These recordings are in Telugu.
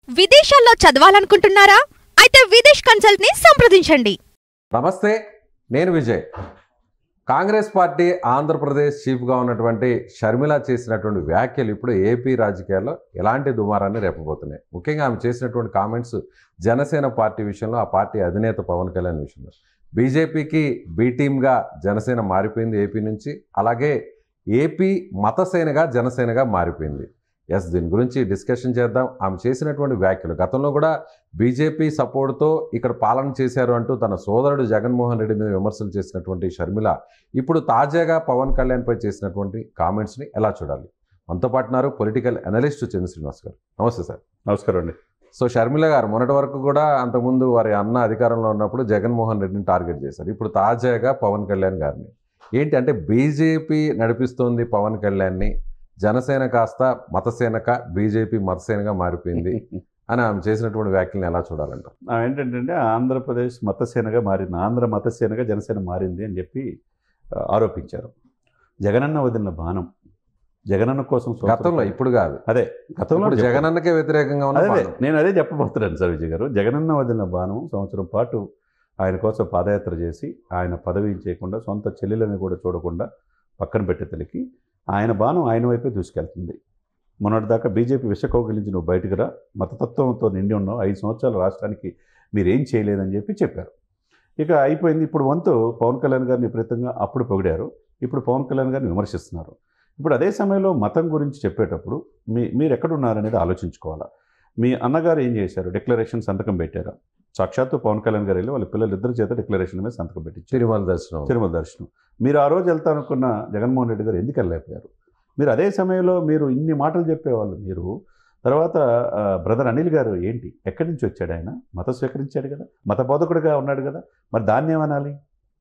విదేశాల్లో చదవాలనుకుంటున్నారా? అయితే విదేశ్ కన్సల్ట్ ని సంప్రదించండి. నమస్తే, నేను విజయ్. కాంగ్రెస్ పార్టీ ఆంధ్రప్రదేశ్ చీఫ్గా ఉన్నటువంటి షర్మిల చేసినటువంటి వ్యాఖ్యలు ఇప్పుడు ఏపీ రాజకీయాల్లో ఎలాంటి దుమారాన్ని రేపబోతున్నాయి. ముఖ్యంగా ఆమె చేసినటువంటి కామెంట్స్ జనసేన పార్టీ విషయంలో, ఆ పార్టీ అధినేత పవన్ కళ్యాణ్ విషయంలో. బీజేపీకి బీ టీమ్గా జనసేన మారిపోయింది ఏపీ నుంచి. అలాగే ఏపీ మతసేనగా జనసేనగా మారిపోయింది. దీని గురించి డిస్కషన్ చేద్దాం. ఆమె చేసినటువంటి వ్యాఖ్యలు, గతంలో కూడా బీజేపీ సపోర్ట్తో ఇక్కడ పాలన చేశారు అంటూ తన సోదరుడు జగన్మోహన్ రెడ్డి మీద విమర్శలు చేసినటువంటి షర్మిల ఇప్పుడు తాజాగా పవన్ కళ్యాణ్పై చేసినటువంటి కామెంట్స్ని ఎలా చూడాలి? మనతో పాటున్నారు పొలిటికల్ అనలిస్ట్ చంద్ర శ్రీనివాస్ గారు. నమస్తే సార్. నమస్కారం అండి. సో షర్మిల గారు మొన్నటి వరకు కూడా అంతకుముందు వారి అన్న అధికారంలో ఉన్నప్పుడు జగన్మోహన్ రెడ్డిని టార్గెట్ చేశారు. ఇప్పుడు తాజాగా పవన్ కళ్యాణ్ గారిని ఏంటి అంటే బీజేపీ నడిపిస్తోంది పవన్ కళ్యాణ్ని, జనసేన కాస్త మతసేనక బీజేపీ మతసేనగా మారిపోయింది అని ఆమె చేసినటువంటి వ్యాఖ్యలను ఎలా చూడాలంట? ఏంటంటే ఆంధ్రప్రదేశ్ మతసేనగా మారింది, ఆంధ్ర మతసేనగా జనసేన మారింది అని చెప్పి ఆరోపించారు. జగనన్న వదిలిన బాణం జగనన్న కోసం గతంలో, ఇప్పుడు కాదు. అదే గతంలో జగనన్నకే వ్యతిరేకంగా ఉన్న నేను అదే చెప్పబోతున్నాను సార్ విజయ్ గారు. జగనన్న వదిలిన బాణం సంవత్సరం పాటు ఆయన కోసం పాదయాత్ర చేసి ఆయన పదవి చేయకుండా, సొంత చెల్లెలని కూడా చూడకుండా పక్కన పెట్టే తలికి ఆయన బాణం ఆయన వైపే దూసుకెళ్తుంది. మొన్నటిదాకా బీజేపీ విషకౌగిలించి నువ్వు బయటకు రా, మతతత్వంతో నిండి ఉన్నావు, 5 సంవత్సరాలు రాష్ట్రానికి మీరేం చేయలేదని చెప్పారు. ఇక అయిపోయింది. ఇప్పుడు వంతు పవన్ కళ్యాణ్ గారిని విపరీతంగా అప్పుడు పొగిడారు, ఇప్పుడు పవన్ కళ్యాణ్ గారిని విమర్శిస్తున్నారు. ఇప్పుడు అదే సమయంలో మతం గురించి చెప్పేటప్పుడు మీరు ఎక్కడున్నారనేది ఆలోచించుకోవాలా. మీ అన్నగారు ఏం చేశారు? డిక్లరేషన్ సంతకం పెట్టారు. సాక్షాత్తు పవన్ కళ్యాణ్ గారు వెళ్ళి వాళ్ళ పిల్లలిద్దరి చేత డిక్లరేషన్ మీద సంతకం పెట్టి తిరుమల దర్శనం మీరు ఆ రోజు వెళ్తానుకున్న జగన్మోహన్ రెడ్డి గారు ఎందుకు వెళ్ళలేకపోయారు? మీరు అదే సమయంలో మీరు ఇన్ని మాటలు చెప్పేవాళ్ళు. మీరు తర్వాత బ్రదర్ అనిల్ గారు ఏంటి, ఎక్కడి నుంచి వచ్చాడు? ఆయన మత స్వీకరించాడు కదా, మత బోధకుడిగా ఉన్నాడు కదా, మరి దాన్ని ఏమనాలి?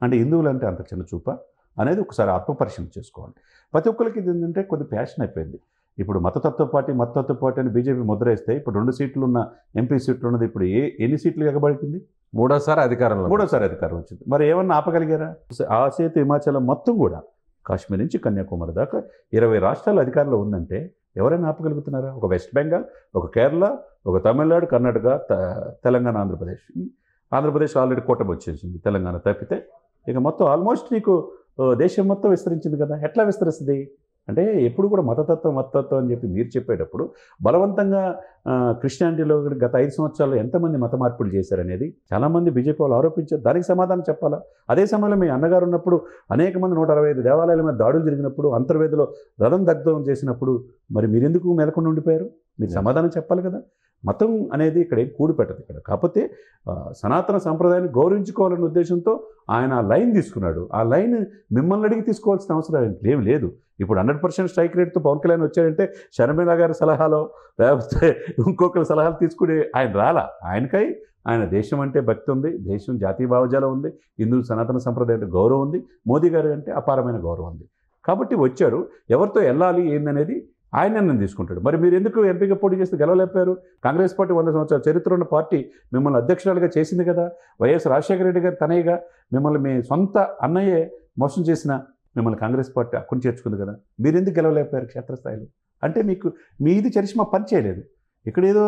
అంటే హిందువులు అంటే అంత చిన్న చూప అనేది ఒకసారి ఆత్మపరిశీలన చేసుకోవాలి. ప్రతి ఒక్కరికి ఇది ఏంటంటే కొద్ది ప్యాషన్ అయిపోయింది. ఇప్పుడు మతతత్వ పార్టీ అని బీజేపీ ముద్ర వేస్తే ఇప్పుడు 2 సీట్లు ఉన్న ఎంపీ సీట్లు ఉన్నది ఇప్పుడు ఎన్ని సీట్లు ఎగబడుతుంది? మూడోసారి అధికారం వచ్చింది. మరి ఏమన్నా ఆపగలిగారా? ఆసేతు హిమాచలం మొత్తం కూడా కాశ్మీర్ నుంచి కన్యాకుమారి దాకా 20 రాష్ట్రాల అధికారంలో ఉందంటే ఎవరైనా ఆపగలుగుతున్నారా? ఒక వెస్ట్ బెంగాల్, ఒక కేరళ, ఒక తమిళనాడు, కర్ణాటక, తెలంగాణ, ఆంధ్రప్రదేశ్ ఆల్రెడీ కూటమి వచ్చేసింది. తెలంగాణ తప్పితే ఇక మొత్తం ఆల్మోస్ట్ నీకు దేశం మొత్తం విస్తరించింది కదా. ఎట్లా విస్తరిస్తుంది అంటే ఎప్పుడు కూడా మతతత్వం అని చెప్పి మీరు చెప్పేటప్పుడు బలవంతంగా క్రిస్టియానిటీలో గత 5 సంవత్సరాల్లో ఎంతమంది మత మార్పులు చేశారనేది చాలామంది బీజేపీ వాళ్ళు ఆరోపించారు. దానికి సమాధానం చెప్పాలా? అదే సమయంలో మీ అన్నగారు ఉన్నప్పుడు అనేక మంది 165 దేవాలయాల మీద దాడులు జరిగినప్పుడు, అంతర్వేదిలో రథం దగ్ధం చేసినప్పుడు మరి మీరెందుకు మెలకుండా ఉండిపోయారు? మీరు సమాధానం చెప్పాలి కదా. మతం అనేది ఇక్కడ ఏం కూడి పెట్టదు. ఇక్కడ కాకపోతే సనాతన సంప్రదాయాన్ని గౌరవించుకోవాలనే ఉద్దేశంతో ఆయన లైన్ తీసుకున్నాడు. ఆ లైన్ మిమ్మల్ని అడిగి తీసుకోవాల్సిన అవసరం ఏం లేదు. ఇప్పుడు 100% స్ట్రైక్ రేట్తో పవన్ కళ్యాణ్ వచ్చాడంటే షర్మిల గారి సలహాలో లేకపోతే ఇంకొకరి సలహాలు తీసుకుని ఆయన రాలా. ఆయన దేశం అంటే భక్తి ఉంది, దేశం జాతీయ భావజాలం ఉంది, హిందూ సనాతన సంప్రదాయం అంటే గౌరవం ఉంది, మోదీ గారు అంటే అపారమైన గౌరవం ఉంది. కాబట్టి వచ్చారు. ఎవరితో వెళ్ళాలి ఏందనేది ఆయన నిర్ణయం తీసుకుంటాడు. మరి మీరు ఎందుకు ఎంపీగా పోటీ చేస్తే గెలవలేపారు? కాంగ్రెస్ పార్టీ 100 సంవత్సరాల చరిత్ర ఉన్న పార్టీ మిమ్మల్ని అధ్యక్షురాలుగా చేసింది కదా. వైఎస్ రాజశేఖర రెడ్డి గారు తనయ్యగా మిమ్మల్ని మీ సొంత అన్నయ్యే మోసం చేసిన మిమ్మల్ని కాంగ్రెస్ పార్టీ అక్కుని చేర్చుకుంది కదా. మీరు ఎందుకు గెలవలేపారు క్షేత్రస్థాయిలో? అంటే మీది చరిష్మా పని చేయలేదు. ఇక్కడ ఏదో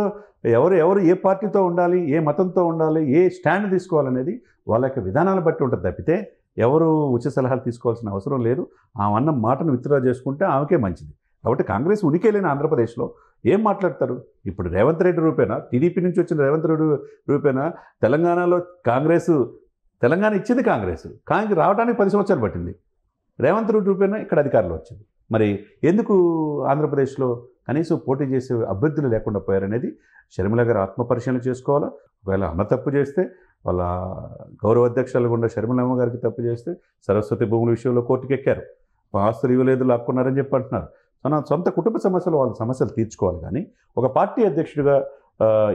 ఎవరు ఏ పార్టీతో ఉండాలి, ఏ మతంతో ఉండాలి, ఏ స్టాండ్ తీసుకోవాలనేది వాళ్ళ యొక్క విధానాలను బట్టి ఉంటుంది తప్పితే ఎవరు ఉచిత సలహాలు తీసుకోవాల్సిన అవసరం లేదు. ఆమె అన్న మాటను విత్డ్రా చేసుకుంటే ఆమెకే మంచిది. కాబట్టి కాంగ్రెస్ ఉనికి లేని ఆంధ్రప్రదేశ్లో ఏం మాట్లాడతారు? ఇప్పుడు రేవంత్ రెడ్డి రూపేనా, టీడీపీ నుంచి వచ్చిన రేవంత్ రెడ్డి రూపేనా తెలంగాణలో తెలంగాణ ఇచ్చింది కాంగ్రెస్, కానీ రావడానికి 10 సంవత్సరాలు పట్టింది. రేవంత్ రెడ్డి రూపేనా ఇక్కడ అధికారంలో వచ్చింది. మరి ఎందుకు ఆంధ్రప్రదేశ్లో కనీసం పోటీ చేసే అభ్యర్థులు లేకుండా పోయారనేది షర్మిల గారు ఆత్మపరిశీలన చేసుకోవాలా. ఒకవేళ అమ్మ తప్పు చేస్తే వాళ్ళ గౌరవ అధ్యక్షులు గుండా షర్మిలమ్మ గారికి తప్పు చేస్తే సరస్వతి భూముల విషయంలో కోర్టుకు ఎక్కారు. ఆస్తులు ఇవ్వలేదు, లాక్కున్నారని చెప్పి అంటున్నారు. తన సొంత కుటుంబ సమస్యలు వాళ్ళ సమస్యలు తీర్చుకోవాలి. కానీ ఒక పార్టీ అధ్యక్షుడిగా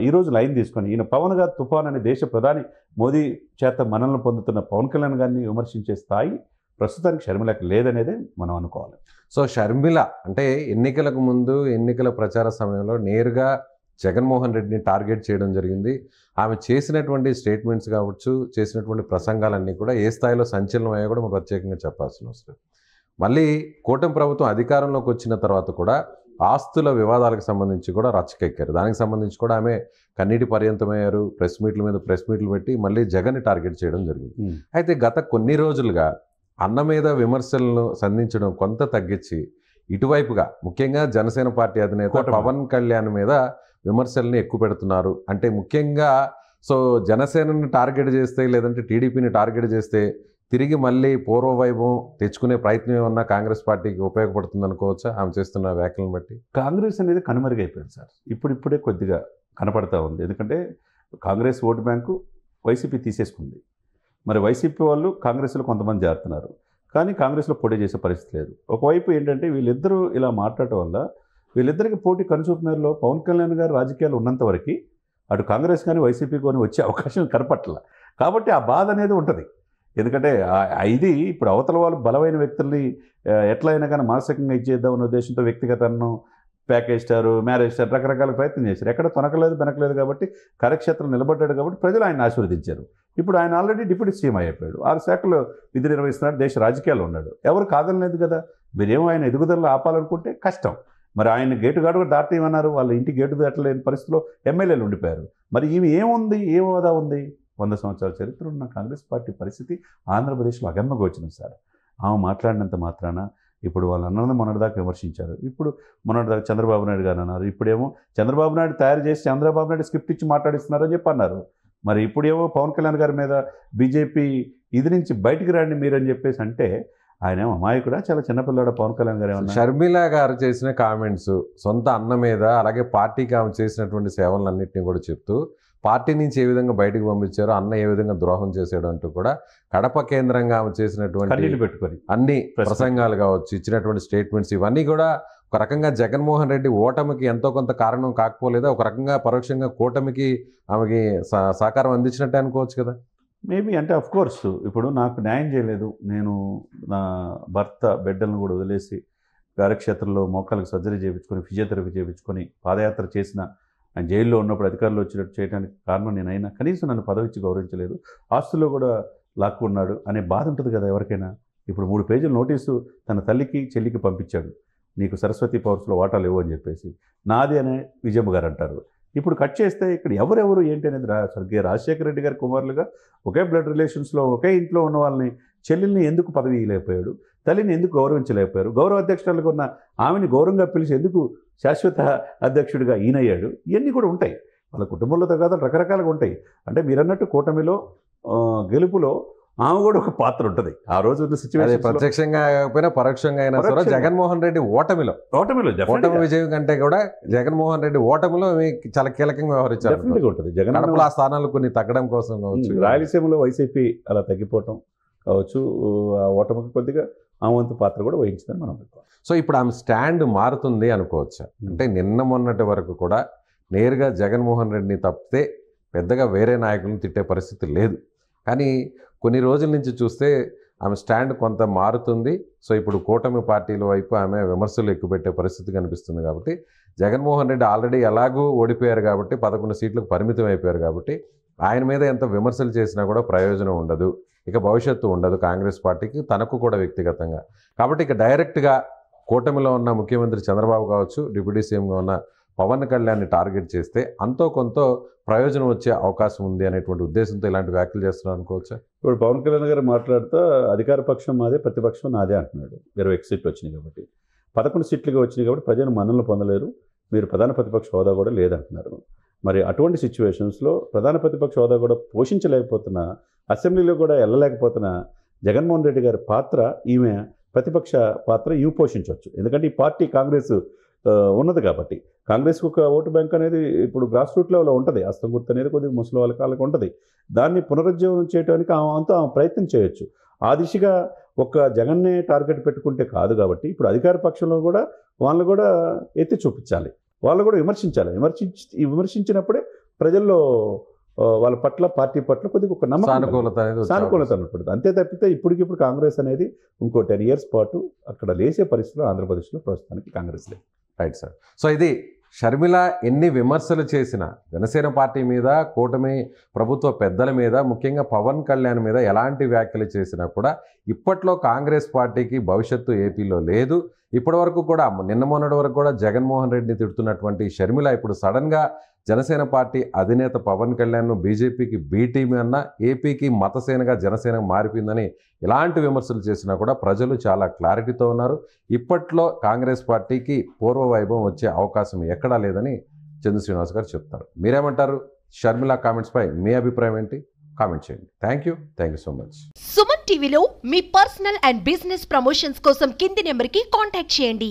ఈరోజు లైన్ తీసుకొని ఈయన పవన్ గారు తుఫాన్ అనే దేశ ప్రధాని మోదీ చేత మనల్ని పొందుతున్న పవన్ కళ్యాణ్ గారిని విమర్శించే స్థాయి ప్రస్తుతానికి షర్మిలకి లేదనేదే మనం అనుకోవాలి. సో షర్మిల అంటే ఎన్నికలకు ముందు, ఎన్నికల ప్రచార సమయంలో నేరుగా జగన్మోహన్ రెడ్డిని టార్గెట్ చేయడం జరిగింది. ఆమె చేసినటువంటి స్టేట్మెంట్స్ కావచ్చు, చేసినటువంటి ప్రసంగాలన్నీ కూడా ఏ స్థాయిలో సంచలనం అయ్యో కూడా మనం ప్రత్యేకంగా చెప్పాల్సిన అవసరం. మళ్ళీ కూటమి ప్రభుత్వం అధికారంలోకి వచ్చిన తర్వాత కూడా ఆస్తుల వివాదాలకు సంబంధించి కూడా రచ్చకెక్కారు. దానికి సంబంధించి కూడా ఆమె కన్నీటి పర్యంతమయ్యారు. ప్రెస్ మీట్ల మీద ప్రెస్ మీట్లు పెట్టి మళ్ళీ జగన్ని టార్గెట్ చేయడం జరిగింది. అయితే గత కొన్ని రోజులుగా అన్న మీద విమర్శలను సంధించడం కొంత తగ్గించి ఇటువైపుగా ముఖ్యంగా జనసేన పార్టీ అధినేత పవన్ కళ్యాణ్ మీద విమర్శల్ని ఎక్కువ పెడుతున్నారు. అంటే ముఖ్యంగా సో జనసేనని టార్గెట్ చేస్తే లేదంటే టీడీపీని టార్గెట్ చేస్తే తిరిగి మళ్ళీ పూర్వవైభవం తెచ్చుకునే ప్రయత్నం ఏమన్నా కాంగ్రెస్ పార్టీకి ఉపయోగపడుతుంది అనుకోవచ్చా ఆమె చేస్తున్న వ్యాఖ్యలను బట్టి? కాంగ్రెస్ అనేది కనుమరుగైపోయింది సార్. ఇప్పుడిప్పుడే కొద్దిగా కనపడతా ఉంది. ఎందుకంటే కాంగ్రెస్ ఓటు బ్యాంకు వైసీపీ తీసేసుకుంది. మరి వైసీపీ వాళ్ళు కాంగ్రెస్లో కొంతమంది చేరుతున్నారు, కానీ కాంగ్రెస్లో పోటీ చేసే పరిస్థితి లేదు. ఒకవైపు ఏంటంటే వీళ్ళిద్దరూ ఇలా మాట్లాడటం వల్ల వీళ్ళిద్దరికి పోటీ కనుచూపునలో పవన్ కళ్యాణ్ గారు రాజకీయాలు ఉన్నంత వరకు అటు కాంగ్రెస్ కానీ వైసీపీ కానీ వచ్చే అవకాశం కనపట్ల. కాబట్టి ఆ బాధ అనేది ఉంటుంది. ఎందుకంటే ఇది ఇప్పుడు అవతల వాళ్ళు బలమైన వ్యక్తుల్ని ఎట్లయినా కానీ మానసికంగా ఇచ్చేద్దామనే ఉద్దేశంతో వ్యక్తిగతను ప్యాకేజ్ స్టారు, మ్యారేజ్ స్టార్ రకరకాల ప్రయత్నం చేశారు. ఎక్కడ తొనకలేదు బెనకలేదు కాబట్టి కార్యక్షేత్రం నిలబడ్డాడు కాబట్టి ప్రజలు ఆయన ఆశీర్వదించారు. ఇప్పుడు ఆయన ఆల్రెడీ డిప్యూటీ సీఎం అయిపోయాడు. 6 శాఖలు విధి నిర్వహిస్తున్నాడు. దేశ రాజకీయాల్లో ఉన్నాడు. ఎవరు కాదనలేదు కదా. మీరేమో ఆయన ఎదుగుదలలో ఆపాలనుకుంటే కష్టం. మరి ఆయన గేటుగాడు కూడా దాటేయమన్నారు. వాళ్ళ ఇంటి గేటు దాటలేని పరిస్థితిలో ఎమ్మెల్యేలు ఉండిపోయారు. మరి ఈమె ఏముంది, ఏ హోదా ఉంది? 100 సంవత్సరాల చరిత్ర ఉన్న కాంగ్రెస్ పార్టీ పరిస్థితి ఆంధ్రప్రదేశ్లో అగమ్యగోచరం సార్. ఆమె మాట్లాడినంత మాత్రాన ఇప్పుడు వాళ్ళు అన్నది మొన్నటిదాకా విమర్శించారు. ఇప్పుడు మొన్నటిదాకా చంద్రబాబు నాయుడు గారు అన్నారు. ఇప్పుడేమో చంద్రబాబు నాయుడు తయారు చేసి చంద్రబాబు నాయుడు స్క్రిప్ట్ ఇచ్చి మాట్లాడిస్తున్నారని చెప్పి అన్నారు. మరి ఇప్పుడేమో పవన్ కళ్యాణ్ గారి మీద బీజేపీ ఇది నుంచి బయటికి రండి మీరని చెప్పేసి అంటే ఆయన ఏమో అమాయకుడా, చాలా చిన్నపిల్లాడు పవన్ కళ్యాణ్ గారు ఏమన్నా? షర్మిల గారు చేసిన కామెంట్స్ సొంత అన్న మీద అలాగే పార్టీకి ఆమె చేసినటువంటి సేవలన్నింటినీ కూడా చెప్తూ పార్టీ నుంచి ఏ విధంగా బయటకు పంపించారో, అన్న ఏ విధంగా ద్రోహం చేశాడు అంటూ కూడా కడప కేంద్రంగా ఆమె చేసినటువంటి పెట్టుకొని అన్ని ప్రసంగాలు కావచ్చు, ఇచ్చినటువంటి స్టేట్మెంట్స్ ఇవన్నీ కూడా ఒక రకంగా జగన్మోహన్ రెడ్డి ఓటమికి ఎంతో కొంత కారణం కాకపోలేదా? ఒక రకంగా పరోక్షంగా కూటమికి ఆమెకి సహకారం అందించినట్టే అనుకోవచ్చు కదా. మేబీ అంటే అఫ్ కోర్స్ ఇప్పుడు నాకు న్యాయం చేయలేదు, నేను నా భర్త బిడ్డలను కూడా వదిలేసి కార్యక్షేత్రంలో మోకాలకు సర్జరీ చేయించుకొని ఫిజియోథెరపీ చేయించుకొని పాదయాత్ర చేసిన ఆయన జైల్లో ఉన్నప్పుడు అధికారులు వచ్చినట్టు చేయడానికి కారణం నేనైనా కనీసం నన్ను పదవి ఇచ్చి గౌరవించలేదు, ఆస్తుల్లో కూడా లాక్కున్నాడు అనే బాధ ఉంటుంది కదా ఎవరికైనా. ఇప్పుడు 3 పేజీల నోటీసు తన తల్లికి చెల్లికి పంపించాడు, నీకు సరస్వతి పవర్స్లో వాటాలు ఇవ్వు అని చెప్పేసి. నాది అనే విజయమ్మ గారు అంటారు. ఇప్పుడు కట్ చేస్తే ఇక్కడ ఎవరెవరు ఏంటి అనేది స్వర్గీయ రాజశేఖర రెడ్డి గారి కుమారులుగా ఒకే బ్లడ్ రిలేషన్స్లో ఒకే ఇంట్లో ఉన్న వాళ్ళని చెల్లెల్ని ఎందుకు పదవి ఇవ్వలేకపోయాడు, తల్లిని ఎందుకు గౌరవించలేకపోయారు, గౌరవ అధ్యక్షురాలుగా ఉన్న ఆమెని గౌరవంగా పిలిచి ఎందుకు శాశ్వత అధ్యక్షుడిగా ఈయనయ్యాడు, ఇవన్నీ కూడా ఉంటాయి. వాళ్ళ కుటుంబంలో తగాదాలు రకరకాలుగా ఉంటాయి. అంటే మీరన్నట్టు కూటమిలో గెలుపులో ఆమె కూడా ఒక పాత్ర ఉంటుంది. ఆ రోజు ఉన్న సిచ్యువేషన్ ప్రత్యక్షంగా కాకపోయినా పరోక్షంగా అయినా సరే జగన్మోహన్ రెడ్డి ఓటమి విజయం కంటే కూడా జగన్మోహన్ రెడ్డి ఓటమిలో చాలా కీలకంగా వ్యవహరించారు ఉంటుంది. జగన్ ఆ స్థానాలు కొన్ని తగ్గడం కోసం కావచ్చు, రాయలసీమలో వైసీపీ అలా తగ్గిపోవటం కావచ్చు, ఆ ఓటమికి కొద్దిగా ఆమె వంతు పాత్ర కూడా వహించిందని మనం అనుకోవాలి. సో ఇప్పుడు ఆమె స్టాండ్ మారుతుంది అనుకోవచ్చు. అంటే నిన్న మొన్నటి వరకు కూడా నేరుగా జగన్మోహన్ రెడ్డిని తప్పితే పెద్దగా వేరే నాయకులను తిట్టే పరిస్థితి లేదు. కానీ కొన్ని రోజుల నుంచి చూస్తే ఆమె స్టాండ్ కొంత మారుతుంది. సో ఇప్పుడు కూటమి పార్టీల వైపు ఆమె విమర్శలు ఎక్కువ పెట్టే పరిస్థితి కనిపిస్తుంది. కాబట్టి జగన్మోహన్ రెడ్డి ఆల్రెడీ ఎలాగూ ఓడిపోయారు కాబట్టి 11 సీట్లకు పరిమితం అయిపోయారు కాబట్టి ఆయన మీద ఎంత విమర్శలు చేసినా కూడా ప్రయోజనం ఉండదు, ఇక భవిష్యత్తు ఉండదు కాంగ్రెస్ పార్టీకి, తనకు కూడా వ్యక్తిగతంగా. కాబట్టి ఇక డైరెక్ట్గా కూటమిలో ఉన్న ముఖ్యమంత్రి చంద్రబాబు కావచ్చు, డిప్యూటీ సీఎంగా ఉన్న పవన్ కళ్యాణ్ని టార్గెట్ చేస్తే అంతో కొంత ప్రయోజనం వచ్చే అవకాశం ఉంది అనేటువంటి ఉద్దేశంతో ఇలాంటి వ్యాఖ్యలు చేస్తున్నారు అనుకోవచ్చా? ఇప్పుడు పవన్ కళ్యాణ్ గారు మాట్లాడుతూ అధికార పక్షం మాదే, ప్రతిపక్షం నాదే అంటున్నాడు. 21 సీట్లు వచ్చినాయి కాబట్టి, 11 సీట్లుగా వచ్చినాయి కాబట్టి ప్రజలు మన్ననలు పొందలేరు, మీరు ప్రధాన ప్రతిపక్ష హోదా కూడా లేదంటున్నారు. మరి అటువంటి సిచ్యువేషన్స్లో ప్రధాన ప్రతిపక్ష హోదా కూడా పోషించలేకపోతున్నా, అసెంబ్లీలో కూడా వెళ్ళలేకపోతున్నా జగన్మోహన్ రెడ్డి గారి పాత్ర, ఈమె ప్రతిపక్ష పాత్ర ఇవి పోషించవచ్చు. ఎందుకంటే ఈ పార్టీ కాంగ్రెస్ ఉన్నది కాబట్టి, కాంగ్రెస్కి ఒక ఓటు బ్యాంక్ అనేది ఇప్పుడు గ్రాస్ రూట్ లెవెల్లో ఉంటుంది. హస్తం గుర్తు అనేది కొద్దిగా ముసలి వాళ్ళకి ఉంటుంది. దాన్ని పునరుజ్జీవనం చేయడానికి అంతా ప్రయత్నం చేయొచ్చు. ఆ దిశగా ఒక జగన్నే టార్గెట్ పెట్టుకుంటే కాదు కాబట్టి ఇప్పుడు అధికార పక్షంలో కూడా వాళ్ళు కూడా ఎత్తి చూపించాలి, వాళ్ళు కూడా విమర్శించాలి. విమర్శించినప్పుడే ప్రజల్లో వాళ్ళ పట్ల, పార్టీ పట్ల కొద్దిగా ఒక నమ్మకం, సానుకూలత అనుకుంటుంది. అంతే తప్పితే ఇప్పటికిప్పుడు కాంగ్రెస్ అనేది ఇంకో 10 years పాటు అక్కడ లేసే పరిస్థితులు ఆంధ్రప్రదేశ్లో ప్రస్తుతానికి కాంగ్రెస్ లేదు. Right sir. సో ఇది షర్మిల ఎన్ని విమర్శలు చేసినా జనసేన పార్టీ మీద, కూటమి ప్రభుత్వ పెద్దల మీద, ముఖ్యంగా పవన్ కళ్యాణ్ మీద ఎలాంటి వ్యాఖ్యలు చేసినా కూడా ఇప్పట్లో కాంగ్రెస్ పార్టీకి భవిష్యత్తు ఏపీలో లేదు. ఇప్పటి వరకు కూడా నిన్న మొన్నటి వరకు కూడా జగన్మోహన్ రెడ్డిని తిడుతున్నటువంటి షర్మిల ఇప్పుడు సడన్గా జనసేన పార్టీ అధినేత పవన్ కళ్యాణ్ను బీజేపీకి బీ టీం అన్న, ఏపీకి మతసేనగా జనసేన మారిపోయిందని ఇలాంటి విమర్శలు చేసినా కూడా ప్రజలు చాలా క్లారిటీతో ఉన్నారు. ఇప్పట్లో కాంగ్రెస్ పార్టీకి పూర్వ వైభవం వచ్చే అవకాశం ఎక్కడా లేదని చంద్ర శ్రీనివాస్ గారు చెప్తారు. మీరేమంటారు? షర్మిల కామెంట్స్పై మీ అభిప్రాయం ఏంటి? కామెంట్ చేయండి. Thank you so much. Suman టీవీలో మీ పర్సనల్ అండ్ బిజినెస్ ప్రమోషన్స్ కోసం కింది నెంబర్కి కాంటాక్ట్ చేయండి.